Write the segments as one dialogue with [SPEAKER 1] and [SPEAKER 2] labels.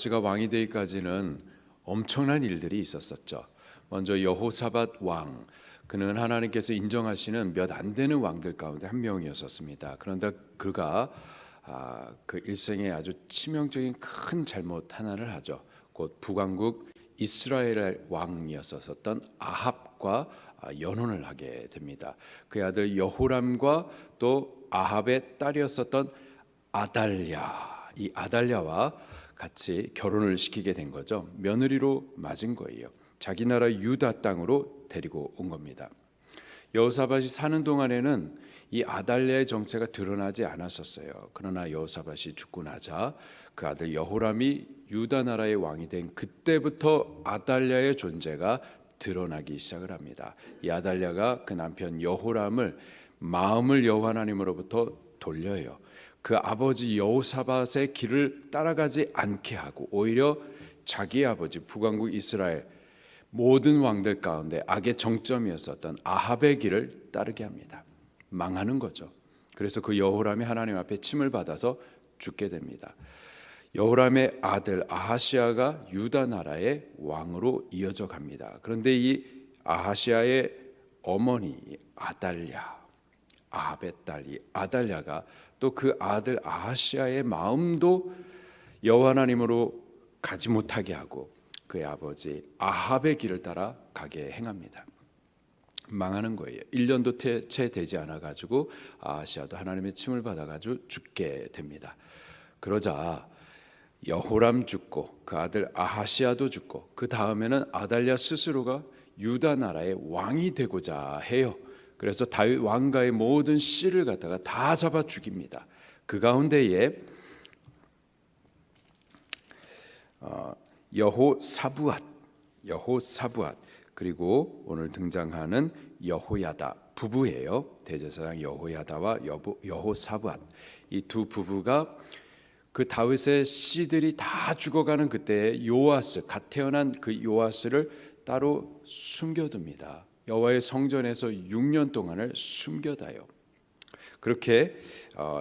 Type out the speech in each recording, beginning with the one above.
[SPEAKER 1] 요아스가 왕이 되기까지는 엄청난 일들이 있었었죠. 먼저 여호사밧 왕, 그는 하나님께서 인정하시는 몇 안 되는 왕들 가운데 한 명이었었습니다. 그런데 그가 그 일생에 아주 치명적인 큰 잘못 하나를 하죠. 곧 북왕국 이스라엘의 왕이었었던 아합과 연혼을 하게 됩니다. 그의 아들 여호람과 또 아합의 딸이었었던 아달랴, 이 아달랴와 같이 결혼을 시키게 된 거죠. 며느리로 맞은 거예요. 자기 나라 유다 땅으로 데리고 온 겁니다. 여호사밧이 사는 동안에는 이 아달랴의 정체가 드러나지 않았었어요. 그러나 여호사밧이 죽고 나자 그 아들 여호람이 유다 나라의 왕이 된 그때부터 아달랴의 존재가 드러나기 시작을 합니다. 이 아달랴가 그 남편 여호람을 마음을 여호와 하나님으로부터 돌려요. 그 아버지 여호사밧의 길을 따라가지 않게 하고 오히려 자기 아버지 북왕국 이스라엘 모든 왕들 가운데 악의 정점이었었던 아합의 길을 따르게 합니다. 망하는 거죠. 그래서 그 여호람이 하나님 앞에 침을 받아서 죽게 됩니다. 여호람의 아들 아하시아가 유다 나라의 왕으로 이어져 갑니다. 그런데 이 아하시아의 어머니 아달랴, 아합의 딸이 아달랴가 또 그 아들 아하시아의 마음도 여호와 하나님으로 가지 못하게 하고 그의 아버지 아합의 길을 따라 가게 행합니다. 망하는 거예요. 1년도 채 되지 않아 가지고 아하시아도 하나님의 침을 받아 가지고 죽게 됩니다. 그러자 여호람 죽고 그 아들 아하시아도 죽고 그 다음에는 아달랴 스스로가 유다 나라의 왕이 되고자 해요. 그래서 다윗 왕가의 모든 씨를 갖다가 다 잡아 죽입니다. 그 가운데에 여호사부앗 그리고 오늘 등장하는 여호야다 부부예요. 대제사장 여호야다와 여호사부앗 이 두 부부가 그 다윗의 씨들이 다 죽어가는 그때에 요아스 갓 태어난 그 요아스를 따로 숨겨둡니다. 여호와의 성전에서 6년 동안을 숨겨다요. 그렇게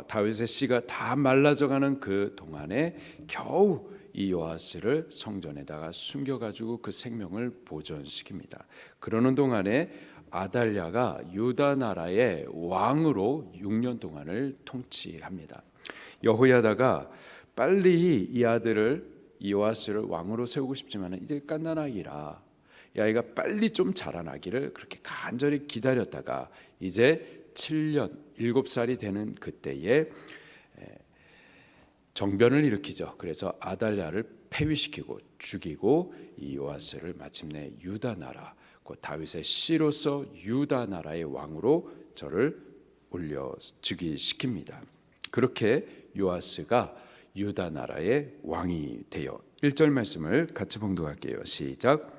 [SPEAKER 1] 다윗의 씨가 다 말라져가는 그 동안에 겨우 이 요아스를 성전에다가 숨겨가지고 그 생명을 보존시킵니다. 그러는 동안에 아달랴가 유다 나라의 왕으로 6년 동안을 통치합니다. 여호야다가 빨리 이 아들을 이 요아스를 왕으로 세우고 싶지만 이들 갓난아기라 이 아이가 빨리 좀 자라나기를 그렇게 간절히 기다렸다가 이제 7년 7살이 되는 그때에 정변을 일으키죠. 그래서 아달랴를 폐위시키고 죽이고 이 요아스를 마침내 유다 나라 곧 다윗의 씨로서 유다 나라의 왕으로 저를 올려 즉위시킵니다. 그렇게 요아스가 유다 나라의 왕이 되어 1절 말씀을 같이 봉독할게요. 시작.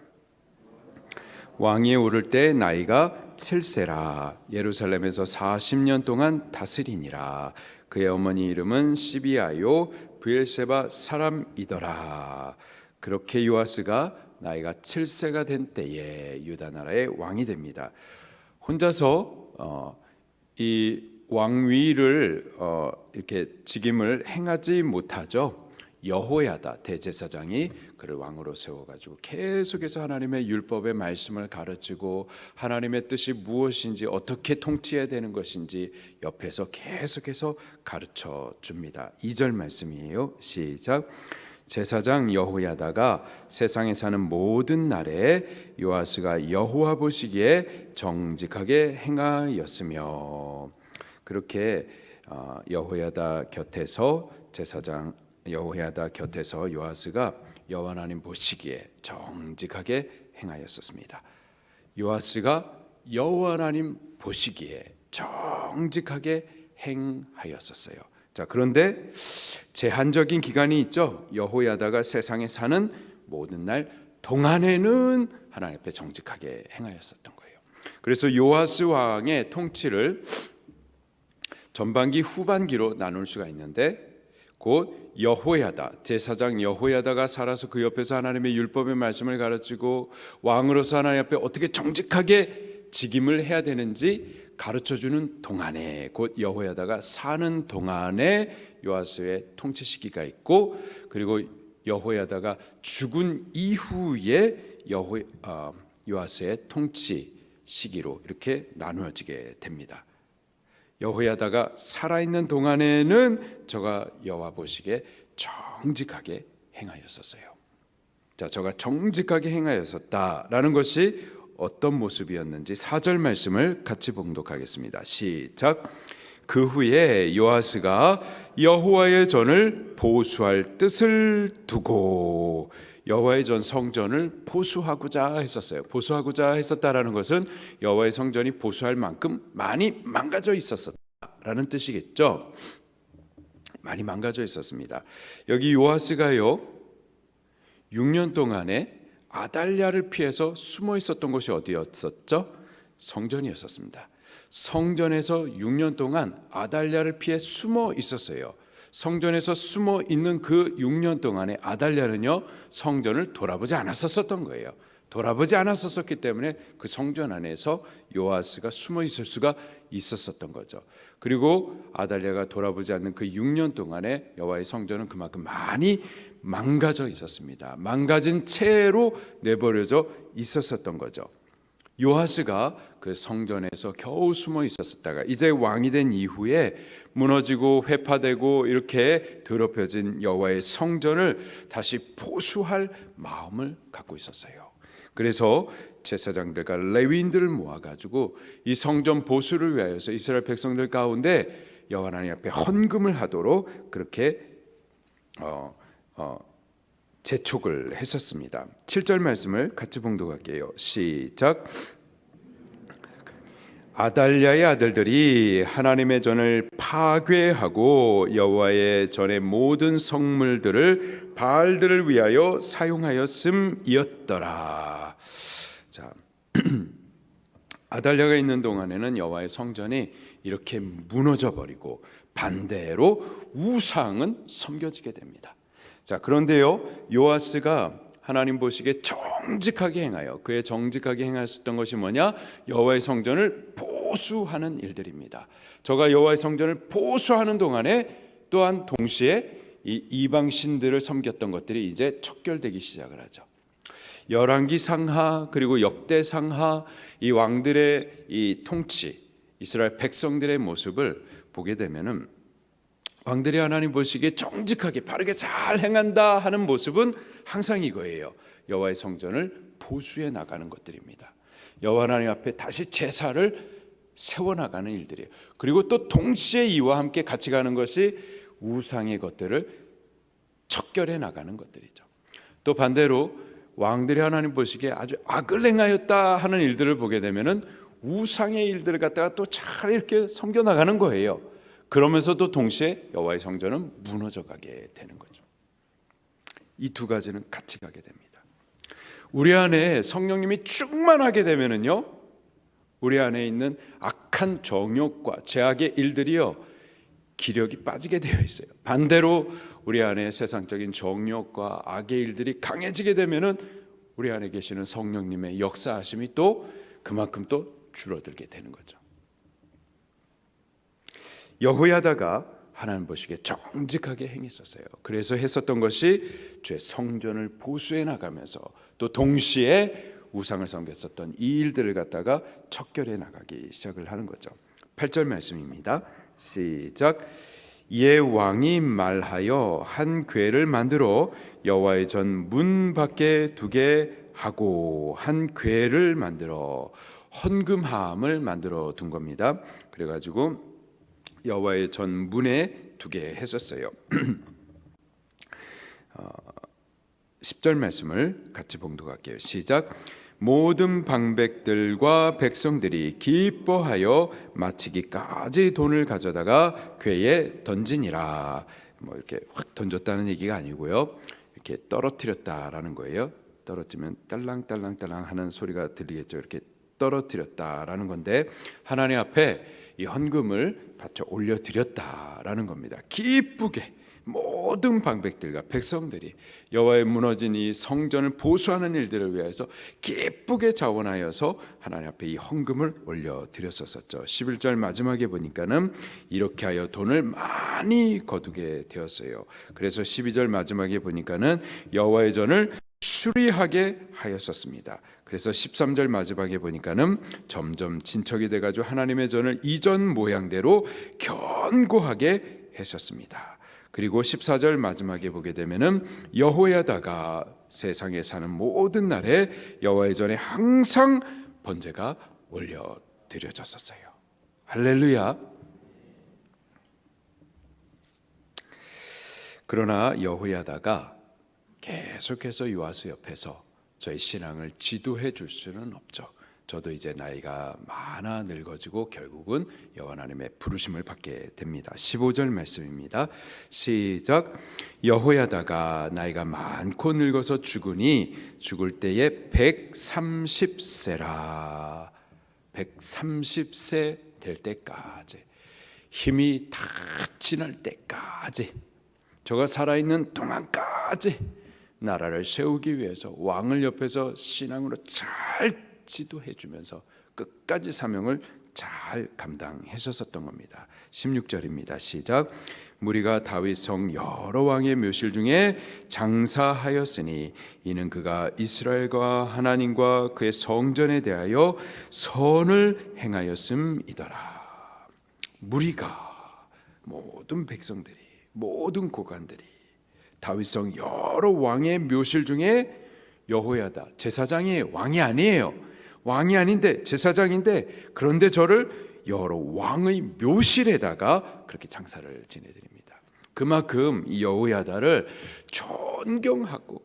[SPEAKER 1] 왕위에 오를 때 나이가 7세라 예루살렘에서 40년 동안 다스리니라. 그의 어머니 이름은 시비아요 브엘세바 사람이더라. 그렇게 요아스가 나이가 7세가 된 때에 유다 나라의 왕이 됩니다. 혼자서 이 왕위를 이렇게 직임을 행하지 못하죠. 여호야다 대제사장이 그를 왕으로 세워가지고 계속해서 하나님의 율법의 말씀을 가르치고 하나님의 뜻이 무엇인지 어떻게 통치해야 되는 것인지 옆에서 계속해서 가르쳐 줍니다. 2절 말씀이에요. 시작. 제사장 여호야다가 세상에 사는 모든 날에 요아스가 여호와 보시기에 정직하게 행하였으며 그렇게 여호야다 곁에서 제사장 여호야다 곁에서 요아스가 여호와 하나님 보시기에 정직하게 행하였었습니다. 요아스가 여호와 하나님 보시기에 정직하게 행하였었어요. 자, 그런데 제한적인 기간이 있죠. 여호야다가 세상에 사는 모든 날 동안에는 하나님 앞에 정직하게 행하였었던 거예요. 그래서 요아스 왕의 통치를 전반기 후반기로 나눌 수가 있는데 곧 여호야다 제사장 여호야다가 살아서 그 옆에서 하나님의 율법의 말씀을 가르치고 왕으로서 하나님 앞에 어떻게 정직하게 직임을 해야 되는지 가르쳐주는 동안에 곧 여호야다가 사는 동안에 요아스의 통치 시기가 있고 그리고 여호야다가 죽은 이후에 요아스의 통치 시기로 이렇게 나누어지게 됩니다. 여호야다가 살아있는 동안에는 저가 여호와 보시기에 정직하게 행하였었어요. 자, 저가 정직하게 행하였었다라는 것이 어떤 모습이었는지 4절 말씀을 같이 봉독하겠습니다. 시작. 그 후에 요아스가 여호와의 전을 보수할 뜻을 두고 여호와의 전 성전을 보수하고자 했었어요. 보수하고자 했었다라는 것은 여호와의 성전이 보수할 만큼 많이 망가져 있었다라는 뜻이겠죠. 많이 망가져 있었습니다. 여기 요아스가요 6년 동안에 아달랴를 피해서 숨어 있었던 곳이 어디였었죠? 성전이었었습니다. 성전에서 6년 동안 아달랴를 피해 숨어 있었어요. 성전에서 숨어 있는 그 6년 동안에 아달랴는요 성전을 돌아보지 않았었던 거예요. 돌아보지 않았었기 때문에 그 성전 안에서 요아스가 숨어 있을 수가 있었던 거죠. 그리고 아달랴가 돌아보지 않는 그 6년 동안에 여호와의 성전은 그만큼 많이 망가져 있었습니다. 망가진 채로 내버려져 있었던 거죠. 요아스가 그 성전에서 겨우 숨어 있었다가 이제 왕이 된 이후에 무너지고 회파되고 이렇게 더럽혀진 여호와의 성전을 다시 보수할 마음을 갖고 있었어요. 그래서 제사장들과 레위인들을 모아가지고 이 성전 보수를 위하여서 이스라엘 백성들 가운데 여호와 하나님 앞에 헌금을 하도록 그렇게 재촉을 했었습니다. 7절 말씀을 같이 봉독할게요. 시작. 아달랴의 아들들이 하나님의 전을 파괴하고 여호와의 전의 모든 성물들을 바알들을 위하여 사용하였음이었더라. 자, 아달랴가 있는 동안에는 여호와의 성전이 이렇게 무너져 버리고 반대로 우상은 섬겨지게 됩니다. 자, 그런데요 요아스가 하나님 보시기에 정직하게 행하여 그의 정직하게 행하였던 것이 뭐냐? 여호와의 성전을 보수하는 일들입니다. 저가 여호와의 성전을 보수하는 동안에 또한 동시에 이 이방 신들을 섬겼던 것들이 이제 척결되기 시작을 하죠. 열왕기 상하 그리고 역대 상하 이 왕들의 이 통치 이스라엘 백성들의 모습을 보게 되면은 왕들이 하나님 보시기에 정직하게 바르게 잘 행한다 하는 모습은 항상 이거예요. 여호와의 성전을 보수해 나가는 것들입니다. 여호와 하나님 앞에 다시 제사를 세워나가는 일들이에요. 그리고 또 동시에 이와 함께 같이 가는 것이 우상의 것들을 척결해 나가는 것들이죠. 또 반대로 왕들이 하나님 보시기에 아주 악을 행하였다 하는 일들을 보게 되면은 우상의 일들을 갖다가 또 잘 이렇게 섬겨 나가는 거예요. 그러면서도 동시에 여호와의 성전은 무너져 가게 되는 거죠. 이 두 가지는 같이 가게 됩니다. 우리 안에 성령님이 충만하게 되면은요, 우리 안에 있는 악한 정욕과 죄악의 일들이요 기력이 빠지게 되어 있어요. 반대로 우리 안에 세상적인 정욕과 악의 일들이 강해지게 되면은 우리 안에 계시는 성령님의 역사하심이 또 그만큼 또 줄어들게 되는 거죠. 여호야다가 하나님 보시기에 정직하게 행했었어요. 그래서 했었던 것이 주의 성전을 보수해 나가면서 또 동시에 우상을 섬겼었던 이 일들을 갖다가 척결해 나가기 시작을 하는 거죠. 8절 말씀입니다. 시작. 이에 왕이 말하여 한 궤를 만들어 여호와의 전 문 밖에 두게 하고 한 궤를 만들어 헌금함을 만들어 둔 겁니다. 그래가지고 여호와의 전 문에 두게 했었어요. 10절 말씀을 같이 봉독할게요. 시작. 모든 방백들과 백성들이 기뻐하여 마치기까지 돈을 가져다가 궤에 던지니라. 뭐 이렇게 확 던졌다는 얘기가 아니고요. 이렇게 떨어뜨렸다라는 거예요. 떨어지면 딸랑딸랑딸랑 하는 소리가 들리겠죠. 이렇게 떨어뜨렸다라는 건데 하나님 앞에 이 헌금을 바쳐 올려드렸다라는 겁니다. 기쁘게 모든 방백들과 백성들이 여호와의 무너진 이 성전을 보수하는 일들을 위해서 기쁘게 자원하여서 하나님 앞에 이 헌금을 올려드렸었죠. 11절 마지막에 보니까는 이렇게 하여 돈을 많이 거두게 되었어요. 그래서 12절 마지막에 보니까는 여호와의 전을 수리하게 하였었습니다. 그래서 13절 마지막에 보니까는 점점 진척이 돼가지고 하나님의 전을 이전 모양대로 견고하게 했었습니다. 그리고 14절 마지막에 보게 되면은 여호야다가 세상에 사는 모든 날에 여호와의 전에 항상 번제가 올려드려졌었어요. 할렐루야. 그러나 여호야다가 계속해서 요아스 옆에서 저희 신앙을 지도해 줄 수는 없죠. 저도 이제 나이가 많아 늙어지고 결국은 여호와 하나님의 부르심을 받게 됩니다. 15절 말씀입니다. 시작. 여호야다가 나이가 많고 늙어서 죽으니 죽을 때에 130세라. 130세 될 때까지, 힘이 다 지날 때까지, 저가 살아있는 동안까지 나라를 세우기 위해서 왕을 옆에서 신앙으로 잘 지도해 주면서 끝까지 사명을 잘 감당했었던 겁니다. 16절입니다. 시작. 무리가 다윗 성 여러 왕의 묘실 중에 장사하였으니 이는 그가 이스라엘과 하나님과 그의 성전에 대하여 선을 행하였음이더라. 무리가, 모든 백성들이, 모든 고관들이 다윗성 여러 왕의 묘실 중에 여호야다, 제사장이 왕이 아니에요. 왕이 아닌데 제사장인데, 그런데 저를 여러 왕의 묘실에다가 그렇게 장사를 지내드립니다. 그만큼 이 여호야다를 존경하고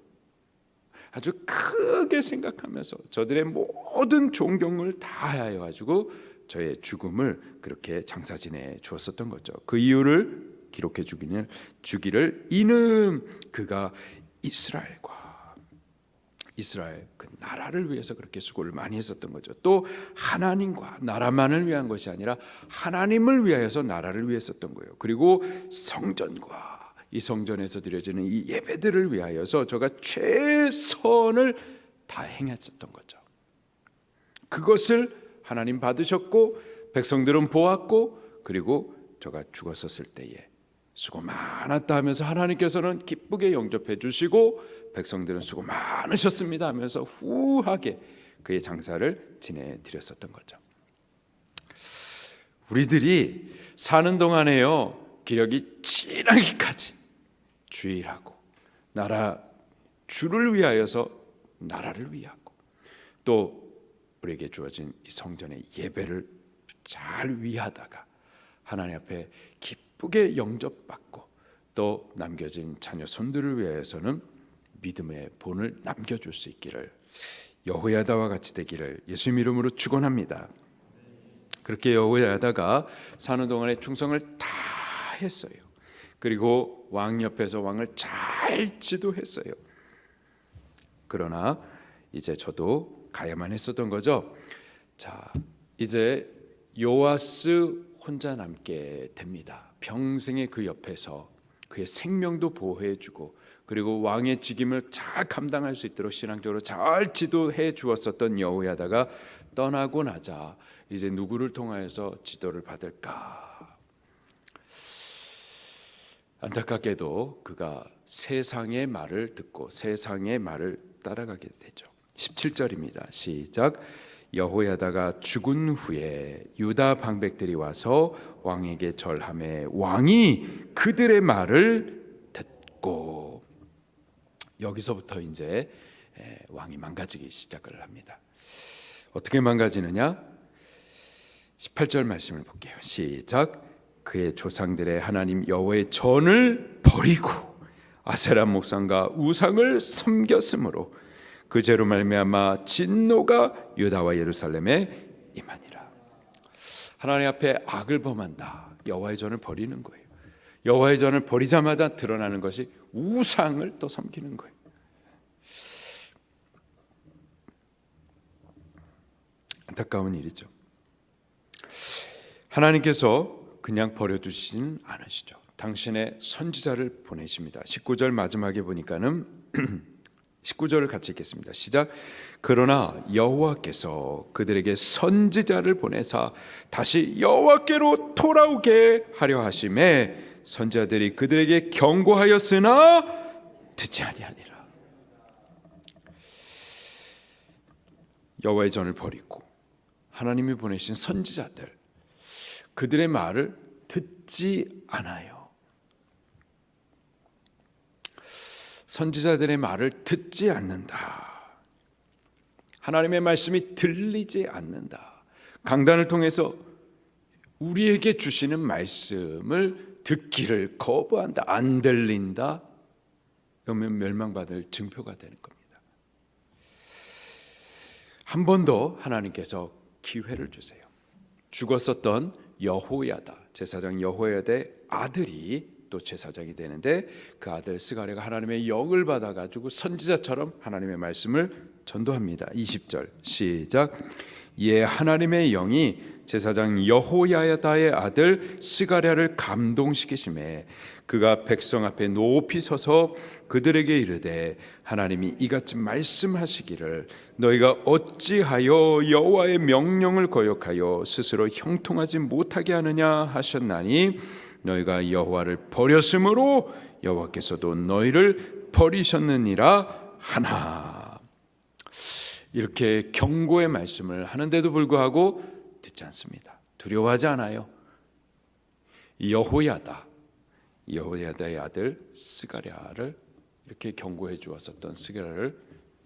[SPEAKER 1] 아주 크게 생각하면서 저들의 모든 존경을 다하여 가지고 저의 죽음을 그렇게 장사 지내 주었었던 거죠. 그 이유를 기록해 주기를 이는 그가 이스라엘 그 나라를 위해서 그렇게 수고를 많이 했었던 거죠. 또 하나님과 나라만을 위한 것이 아니라 하나님을 위하여서 나라를 위했었던 거예요. 그리고 성전과 이 성전에서 드려지는 이 예배들을 위하여서 저가 최선을 다 행했었던 거죠. 그것을 하나님 받으셨고 백성들은 보았고, 그리고 저가 죽었었을 때에 수고 많았다 하면서 하나님께서는 기쁘게 영접해 주시고 백성들은 수고 많으셨습니다 하면서 후하게 그의 장사를 지내드렸었던 거죠. 우리들이 사는 동안에요, 기력이 지나기까지 주일하고 나라 주를 위하여서 나라를 위하고, 또 우리에게 주어진 이 성전의 예배를 잘 위하다가 하나님 앞에 기쁘게 영접받고, 또 남겨진 자녀 손들을 위하여서는 믿음의 본을 남겨줄 수 있기를, 여호야다와 같이 되기를 예수님 이름으로 축원합니다. 그렇게 여호야다가 사는 동안에 충성을 다 했어요. 그리고 왕 옆에서 왕을 잘 지도했어요. 그러나 이제 저도 가야만 했었던 거죠. 자, 이제 요아스 혼자 남게 됩니다. 평생에 그 옆에서 그의 생명도 보호해주고, 그리고 왕의 직임을 잘 감당할 수 있도록 신앙적으로 잘 지도해 주었었던 여호야다가 떠나고 나자 이제 누구를 통하여서 지도를 받을까? 안타깝게도 그가 세상의 말을 듣고 세상의 말을 따라가게 되죠. 17절입니다. 시작. 여호야다가 죽은 후에 유다 방백들이 와서 왕에게 절하매 왕이 그들의 말을 듣고, 여기서부터 이제 왕이 망가지기 시작을 합니다. 어떻게 망가지느냐? 18절 말씀을 볼게요. 시작. 그의 조상들의 하나님 여호와의 전을 버리고 아세라 목상과 우상을 섬겼으므로 그 죄로 말미암아 진노가 유다와 예루살렘에 임하니라. 하나님 앞에 악을 범한다. 여호와의 전을 버리는 거예요. 여호와의 전을 버리자마자 드러나는 것이 우상을 또 섬기는 거예요. 안타까운 일이죠. 하나님께서 그냥 버려두시지는 않으시죠. 당신의 선지자를 보내십니다. 19절 마지막에 보니까는 19절을 같이 읽겠습니다. 시작. 그러나 여호와께서 그들에게 선지자를 보내사 다시 여호와께로 돌아오게 하려 하심에 선지자들이 그들에게 경고하였으나 듣지 아니하니라. 여호와의 전을 버리고 하나님이 보내신 선지자들, 그들의 말을 듣지 않아요. 선지자들의 말을 듣지 않는다. 하나님의 말씀이 들리지 않는다. 강단을 통해서 우리에게 주시는 말씀을 듣기를 거부한다. 안 들린다. 그러면 멸망받을 증표가 되는 겁니다. 한 번 더 하나님께서 기회를 주세요. 죽었었던 여호야다, 제사장 여호야다의 아들이 또 제사장이 되는데, 그 아들 스가랴가 하나님의 영을 받아가지고 선지자처럼 하나님의 말씀을 전도합니다. 20절 시작. 예, 하나님의 영이 제사장 여호야다의 아들 스가랴를 감동시키심에 그가 백성 앞에 높이 서서 그들에게 이르되 하나님이 이같이 말씀하시기를 너희가 어찌하여 여호와의 명령을 거역하여 스스로 형통하지 못하게 하느냐 하셨나니 너희가 여호와를 버렸으므로 여호와께서도 너희를 버리셨느니라 하나. 이렇게 경고의 말씀을 하는데도 불구하고 듣지 않습니다. 두려워하지 않아요. 여호야다의 아들 스가랴를 이렇게 경고해 주었었던 스가랴를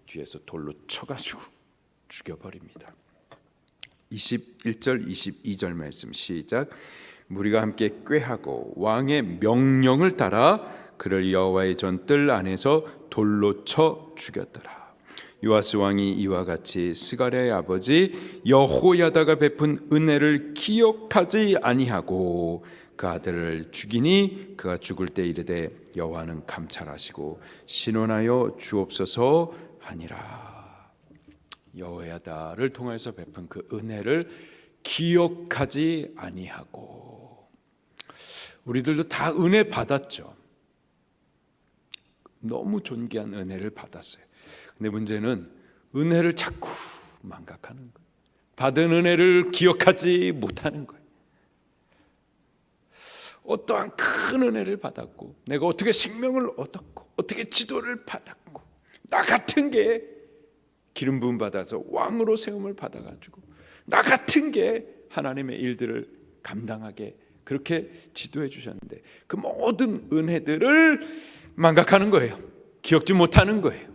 [SPEAKER 1] 뒤에서 돌로 쳐가지고 죽여버립니다. 21절 22절 말씀 시작. 무리가 함께 꾀하고 왕의 명령을 따라 그를 여호와의 전뜰 안에서 돌로 쳐 죽였더라. 요아스 왕이 이와 같이 스가랴의 아버지 여호야다가 베푼 은혜를 기억하지 아니하고 그 아들을 죽이니 그가 죽을 때 이르되 여호와는 감찰하시고 신원하여 주옵소서 하니라. 여호야다를 통해서 베푼 그 은혜를 기억하지 아니하고. 우리들도 다 은혜 받았죠. 너무 존귀한 은혜를 받았어요. 근데 문제는 은혜를 자꾸 망각하는 거예요. 받은 은혜를 기억하지 못하는 거예요. 어떠한 큰 은혜를 받았고, 내가 어떻게 생명을 얻었고, 어떻게 지도를 받았고, 나 같은 게 기름 부음 받아서 왕으로 세움을 받아가지고, 나 같은 게 하나님의 일들을 감당하게 그렇게 지도해 주셨는데 그 모든 은혜들을 망각하는 거예요. 기억지 못하는 거예요.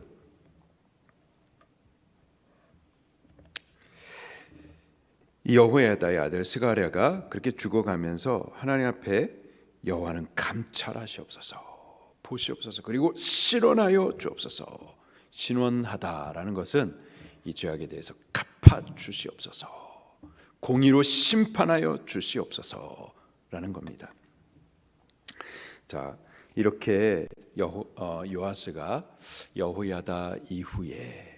[SPEAKER 1] 여호야다의 아들 스가랴가 그렇게 죽어가면서 하나님 앞에 여호와는 감찰하시옵소서, 보시옵소서, 그리고 실언하여 주옵소서. 신원하다라는 것은 이 죄악에 대해서 갚아주시옵소서, 공의로 심판하여 주시옵소서라는 겁니다. 자, 이렇게 요아스가 여호야다 이후에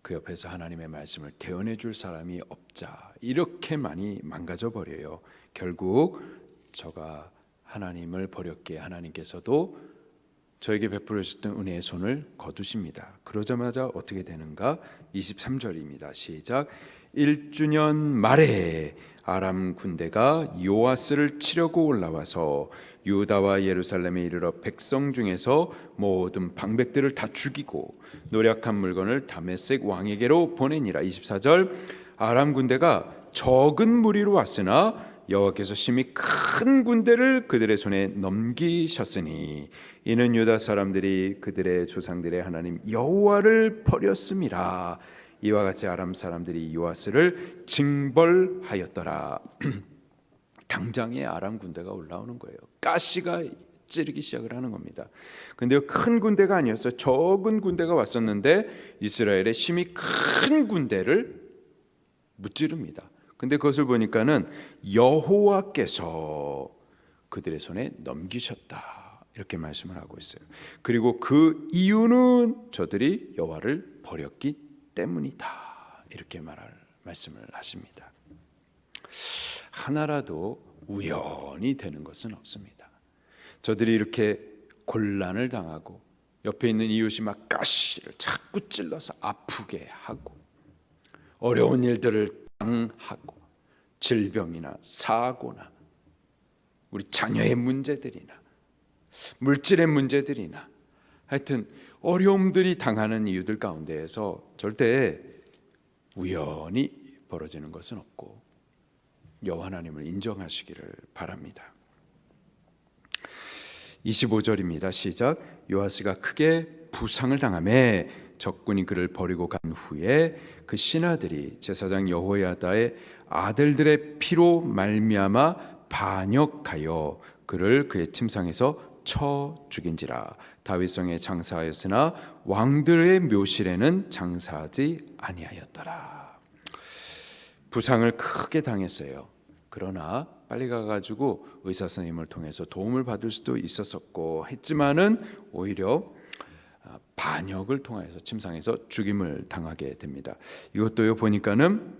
[SPEAKER 1] 그 옆에서 하나님의 말씀을 대언해 줄 사람이 없자 이렇게 많이 망가져 버려요. 결국 저가 하나님을 버렸기에 하나님께서도 저에게 베풀어 주셨던 은혜의 손을 거두십니다. 그러자마자 어떻게 되는가? 23절입니다. 시작. 1주년 말에 아람 군대가 요아스를 치려고 올라와서 유다와 예루살렘에 이르러 백성 중에서 모든 방백들을 다 죽이고 노략한 물건을 다메섹 왕에게로 보내니라. 24절. 아람 군대가 적은 무리로 왔으나 여호와께서 심히 큰 군대를 그들의 손에 넘기셨으니 이는 유다 사람들이 그들의 조상들의 하나님 여호와를 버렸음이라. 이와 같이 아람 사람들이 요아스를 징벌하였더라. 당장에 아람 군대가 올라오는 거예요. 가시가 찌르기 시작을 하는 겁니다. 근데 큰 군대가 아니었어요. 적은 군대가 왔었는데 이스라엘의 심히 큰 군대를 무찌릅니다. 근데 그것을 보니까는 여호와께서 그들의 손에 넘기셨다 이렇게 말씀을 하고 있어요. 그리고 그 이유는 저들이 여호와를 버렸기 때문이다 이렇게 말씀을 하십니다. 하나라도 우연히 되는 것은 없습니다. 저들이 이렇게 곤란을 당하고 옆에 있는 이웃이 막 가시를 자꾸 찔러서 아프게 하고 어려운 일들을 당하고 질병이나 사고나 우리 자녀의 문제들이나 물질의 문제들이나 하여튼 어려움들이 당하는 이유들 가운데에서 절대 우연히 벌어지는 것은 없고 여호와 하나님을 인정하시기를 바랍니다. 25절입니다. 시작. 요아스가 크게 부상을 당하매 적군이 그를 버리고 간 후에 그 신하들이 제사장 여호야다의 아들들의 피로 말미암아 반역하여 그를 그의 침상에서 쳐 죽인지라. 다윗성에 장사하였으나 왕들의 묘실에는 장사하지 아니하였더라. 부상을 크게 당했어요. 그러나 빨리 가가지고 의사 선생님을 통해서 도움을 받을 수도 있었었고 했지만은 오히려 반역을 통해서 침상에서 죽임을 당하게 됩니다. 이것도요 보니까는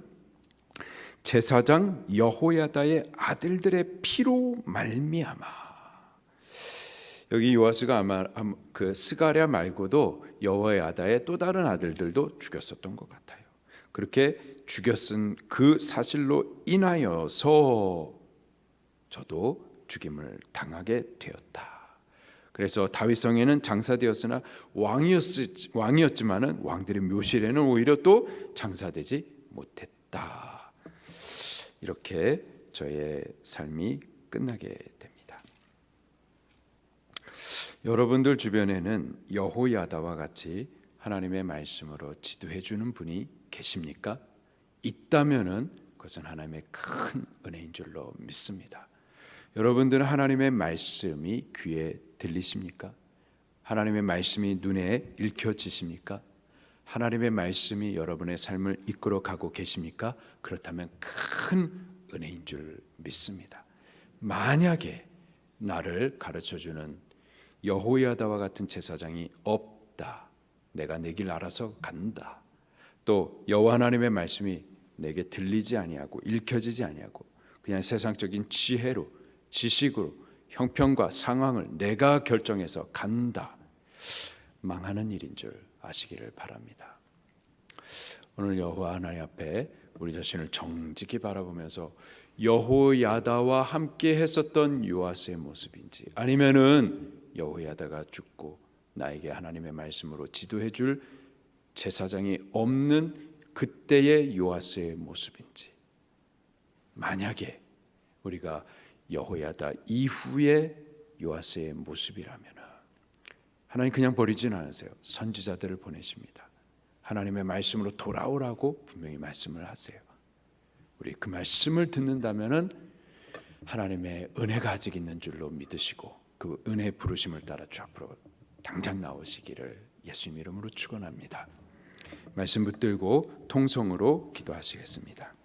[SPEAKER 1] 제사장 여호야다의 아들들의 피로 말미암아. 여기 요아스가 아마 그 스가랴 말고도 여호야다의 또 다른 아들들도 죽였었던 것 같아요. 그렇게 죽였은 그 사실로 인하여서 저도 죽임을 당하게 되었다. 그래서 다윗성에는 장사되었으나 왕이었지만은 왕들의 묘실에는 오히려 또 장사되지 못했다. 이렇게 저의 삶이 끝나게 됩니다. 여러분들 주변에는 여호야다와 같이 하나님의 말씀으로 지도해 주는 분이 계십니까? 있다면은 그것은 하나님의 큰 은혜인 줄로 믿습니다. 여러분들은 하나님의 말씀이 귀에 들리십니까? 하나님의 말씀이 눈에 읽혀지십니까? 하나님의 말씀이 여러분의 삶을 이끌어 가고 계십니까? 그렇다면 큰 은혜인 줄 믿습니다. 만약에 나를 가르쳐주는 여호야다와 같은 제사장이 없다, 내가 내 길 알아서 간다, 또 여호와 하나님의 말씀이 내게 들리지 아니하고 읽혀지지 아니하고 그냥 세상적인 지혜로 지식으로 형편과 상황을 내가 결정해서 간다, 망하는 일인 줄 아시기를 바랍니다. 오늘 여호와 하나님 앞에 우리 자신을 정직히 바라보면서 여호야다와 함께 했었던 요아스의 모습인지 아니면은 여호야다가 죽고 나에게 하나님의 말씀으로 지도해 줄 제사장이 없는 그때의 요아스의 모습인지, 만약에 우리가 여호야다 이후의 요아스의 모습이라면 하나님 그냥 버리지는 않으세요. 선지자들을 보내십니다. 하나님의 말씀으로 돌아오라고 분명히 말씀을 하세요. 우리 그 말씀을 듣는다면은 하나님의 은혜가 아직 있는 줄로 믿으시고 그 은혜 부르심을 따라 주 앞으로 당장 나오시기를 예수님 이름으로 축원합니다. 말씀 붙들고 통성으로 기도하시겠습니다.